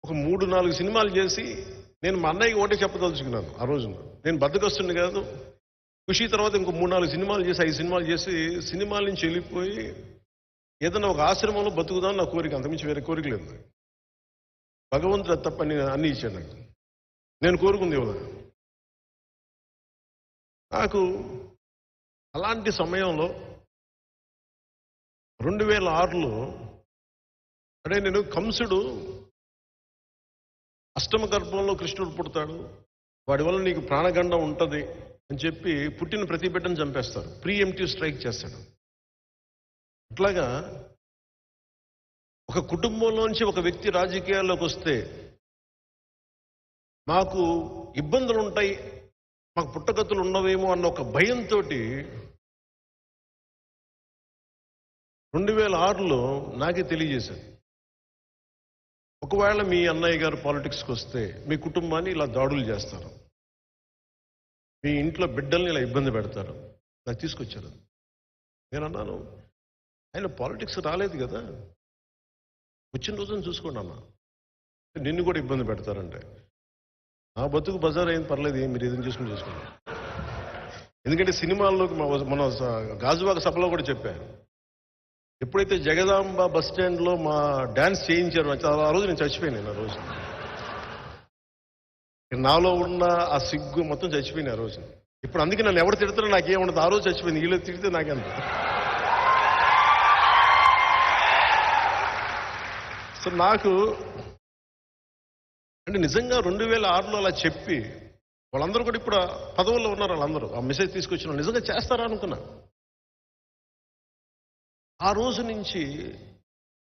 ఒక 3, 4 సినిమాలు చేసి నేను మా అన్నయ్యకి ఒకటే చెప్పదలుచుకున్నాను ఆ రోజున. నేను బద్దకొస్తుంది కాదు. ఖుషి తర్వాత ఇంకో 3, 4 సినిమాలు చేసి 5 సినిమాలు చేసి సినిమాల నుంచి వెళ్ళిపోయి ఏదైనా ఒక ఆశ్రమంలో బతుకుదాం నా కోరిక. అంతకుమించి వేరే కోరిక లేదు నాకు. భగవంతుడు అది తప్ప అన్ని ఇచ్చాడు నాకు. నేను కోరుకుంది ఇవ్వలే. నాకు అలాంటి సమయంలో 2006లో అంటే నేను కంసుడు అష్టమ గర్భంలో కృష్ణుడు పుడతాడు, వాడి వల్ల నీకు ప్రాణగండం ఉంటుంది అని చెప్పి పుట్టిన ప్రతి బిడ్డను చంపేస్తారు. ప్రీఎంప్టివ్ స్ట్రైక్ చేస్తాడు. అట్లాగా ఒక కుటుంబంలోంచి ఒక వ్యక్తి రాజకీయాల్లోకి వస్తే మాకు ఇబ్బందులు ఉంటాయి, మాకు పుట్టగతులు ఉండవేమో అన్న ఒక భయంతో 2006లో నాకే తెలియజేశాను, ఒకవేళ మీ అన్నయ్య గారు పాలిటిక్స్కి వస్తే మీ కుటుంబాన్ని ఇలా దాడులు చేస్తారు, మీ ఇంట్లో బిడ్డల్ని ఇలా ఇబ్బంది పెడతారు. నాకు తీసుకొచ్చారు. నేను అన్నాను, ఆయన పాలిటిక్స్ రాలేదు కదా, వచ్చిన రోజున చూసుకోండి అన్న, నిన్ను కూడా ఇబ్బంది పెడతారంటే నా బతుకు బజార్ అయింది, పర్లేదు, మీరు ఏదైనా చేసుకుని చేసుకోండి. ఎందుకంటే సినిమాల్లోకి మన గాజువాక సభలో కూడా చెప్పారు, ఎప్పుడైతే జగదాంబ బస్ స్టాండ్లో మా డ్యాన్స్ చేయించారు ఆ రోజు నేను చచ్చిపోయాను. ఆ రోజు నాలో ఉన్న ఆ సిగ్గు మొత్తం చచ్చిపోయింది ఆ రోజు. ఇప్పుడు అందుకే నన్ను ఎవరు తిడతారో నాకేముండదు. ఆ రోజు చచ్చిపోయింది, వీళ్ళు తిడితే నాకెంత. సో నాకు అంటే నిజంగా 2006లో అలా చెప్పి వాళ్ళందరూ కూడా ఇప్పుడు పదవుల్లో ఉన్నారు. వాళ్ళందరూ ఆ మెసేజ్ తీసుకొచ్చిన నిజంగా చేస్తారా అనుకున్నా. ఆ రోజు నుంచి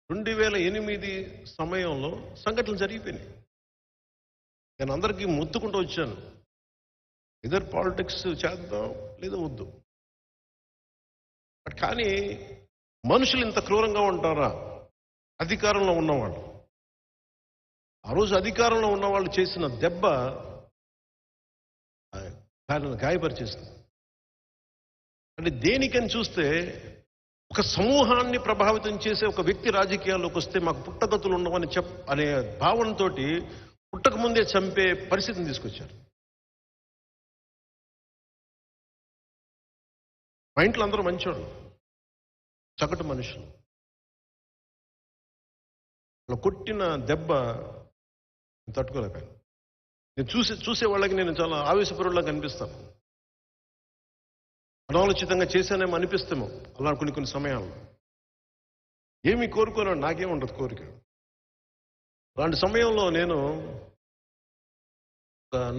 2008 సమయంలో సంఘటనలు జరిగిపోయినాయి. నేను అందరికీ మొత్తుకుంటూ వచ్చాను, ఇదర్ పాలిటిక్స్ చేద్దాం లేదా వద్దు. కానీ మనుషులు ఇంత క్రూరంగా ఉంటారా? అధికారంలో ఉన్నవాళ్ళు, ఆ రోజు అధికారంలో ఉన్నవాళ్ళు చేసిన దెబ్బ గాయపరిచేస్తుంది. అంటే దేనికని చూస్తే ఒక సమూహాన్ని ప్రభావితం చేసే ఒక వ్యక్తి రాజకీయాల్లోకి వస్తే మాకు పుట్టగతులు ఉండవని అనే భావనతో పుట్టక ముందే చంపే పరిస్థితిని తీసుకొచ్చారు. మా ఇంట్లో అందరూ మంచోళ్ళు, చక్కటి మనుషులు. అలా కొట్టిన దెబ్బ తట్టుకోలేకపోయాను. నేను చూసే వాళ్ళకి నేను చాలా ఆవేశపరులా కనిపిస్తాను. అనాలోచితంగా చేశానేమో అనిపిస్తేమో అలా కొన్ని సమయాల్లో. ఏమి కోరుకోను, నాకేం ఉండదు కోరిక. అలాంటి సమయంలో నేను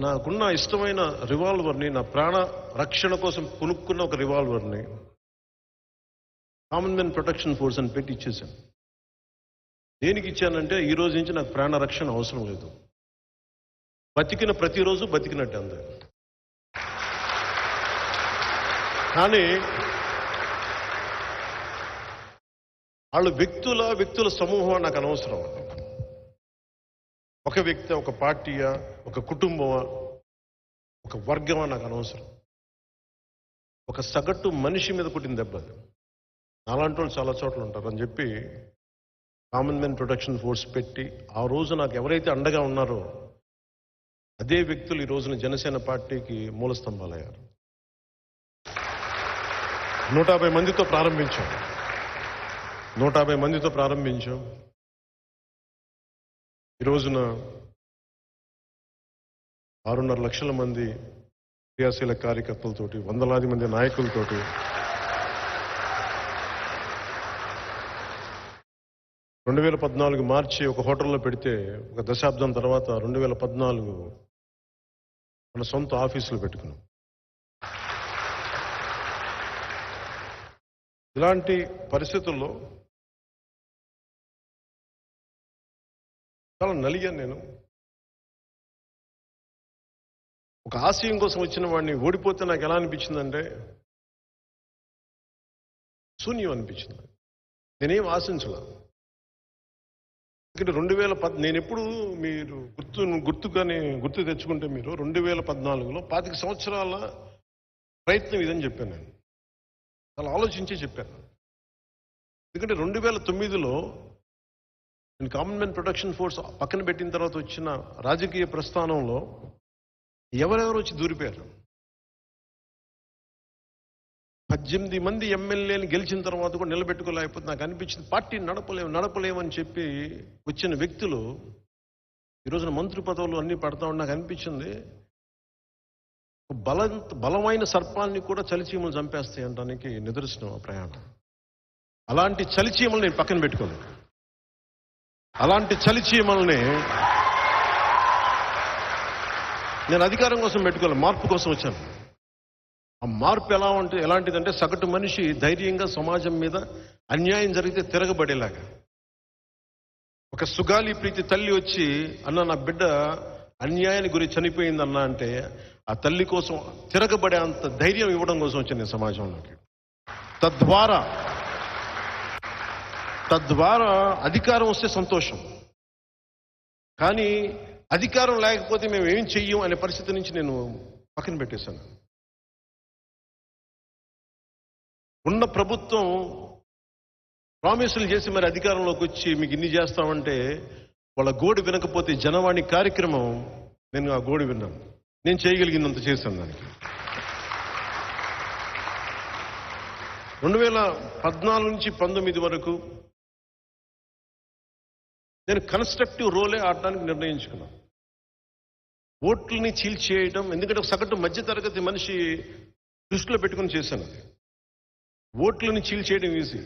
నాకున్న ఇష్టమైన రివాల్వర్ని, నా ప్రాణ రక్షణ కోసం కొనుక్కున్న ఒక రివాల్వర్ని కామన్వెల్త్ ప్రొటెక్షన్ ఫోర్స్ అని పెట్టి ఇచ్చేసాను. దేనికి ఇచ్చానంటే ఈ రోజు నుంచి నాకు ప్రాణ రక్షణ అవసరం లేదు, బతికిన ప్రతిరోజు బతికినట్టు అందరు. కానీ వాళ్ళు వ్యక్తుల సమూహం నాకు అనవసరం. ఒక వ్యక్తి, ఒక పార్టీయా, ఒక కుటుంబమా, ఒక వర్గమా నాకు అనవసరం. ఒక సగటు మనిషి మీద కొట్టిన దెబ్బ అది. అలాంటి వాళ్ళు చాలా చోట్ల ఉంటారు అని చెప్పి కామన్వెల్త్ ప్రొటెక్షన్ ఫోర్స్ పెట్టి ఆ రోజు నాకు ఎవరైతే అండగా ఉన్నారో అదే వ్యక్తులు ఈ రోజున జనసేన పార్టీకి మూల స్తంభాలయ్యారు. 150 మందితో ప్రారంభించాం. 150 మందితో ప్రారంభించాం. ఈ రోజున 6.5 లక్షల మంది క్రియాశీల కార్యకర్తలతోటి, వందలాది మంది నాయకులతోటి 2014 మార్చి ఒక హోటల్లో పెడితే ఒక దశాబ్దం తర్వాత 2014 మన సొంత ఆఫీసులు పెట్టుకున్నాం. ఇలాంటి పరిస్థితుల్లో చాలా నలిగాను నేను. ఒక ఆశయం కోసం వచ్చిన వాడిని ఓడిపోతే నాకు ఎలా అనిపించిందంటే శూన్యం అనిపించింది. నేనేం ఆశించలా. ఎందుకంటే 2010 నేను ఎప్పుడు మీరు గుర్తు తెచ్చుకుంటే మీరు 2014లో 25 సంవత్సరాల ప్రయత్నం ఇదని చెప్పాను. నేను చాలా ఆలోచించే చెప్పాను. ఎందుకంటే 2009లో నేను కామన్ మ్యాన్ ప్రొటెక్షన్ ఫోర్స్ పక్కన పెట్టిన తర్వాత వచ్చిన రాజకీయ ప్రస్థానంలో ఎవరెవరు వచ్చి దూరిపోయారు. 18 మంది ఎమ్మెల్యేని గెలిచిన తర్వాత కూడా నిలబెట్టుకోలేకపోతే నాకు అనిపించింది పార్టీ నడపలేమని చెప్పి వచ్చిన వ్యక్తులు ఈరోజున మంత్రి పదవులు అన్నీ పడతా ఉండి నాకు అనిపించింది బలమైన సర్పాన్ని కూడా చలిచీమలు చంపేస్తాయి అనడానికి నిదర్శనం ఆ ప్రయాణం. అలాంటి చలిచీమలు నేను పక్కన పెట్టుకోలేదు. అలాంటి చలిచీమల్ని నేను అధికారం కోసం పెట్టుకోవాలి, మార్పు కోసం వచ్చాను. ఆ మార్పు ఎలాంటిదంటే సగటు మనిషి ధైర్యంగా సమాజం మీద అన్యాయం జరిగితే తిరగబడేలాగా. ఒక సుగాలి ప్రీతి తల్లి వచ్చి అన్న నా బిడ్డ అన్యాయానికి గురి చనిపోయిందన్నా అంటే ఆ తల్లి కోసం తిరగబడే అంత ధైర్యం ఇవ్వడం కోసం వచ్చాను నేను సమాజంలోకి. తద్వారా అధికారం వస్తే సంతోషం, కానీ అధికారం లేకపోతే మేము ఏం చెయ్యం అనే పరిస్థితి నుంచి నేను పక్కన పెట్టేశాను. ఉన్న ప్రభుత్వం ప్రామిసులు చేసి మరి అధికారంలోకి వచ్చి మీకు ఇన్ని చేస్తామంటే వాళ్ళ గోడు వినకపోతే జనవాణి కార్యక్రమం నేను ఆ గోడు విన్నాను. నేను చేయగలిగినంత చేశాను దానికి. 2014 నుంచి 19 వరకు నేను కన్స్ట్రక్టివ్ రోలే ఆడడానికి నిర్ణయించుకున్నాను. ఓట్లని చీల్చేయడం, ఎందుకంటే ఒక సగటు మధ్యతరగతి మనిషి దృష్టిలో పెట్టుకుని చేశాను. అది ఓట్లని చీల్చేయడం ఈజీ.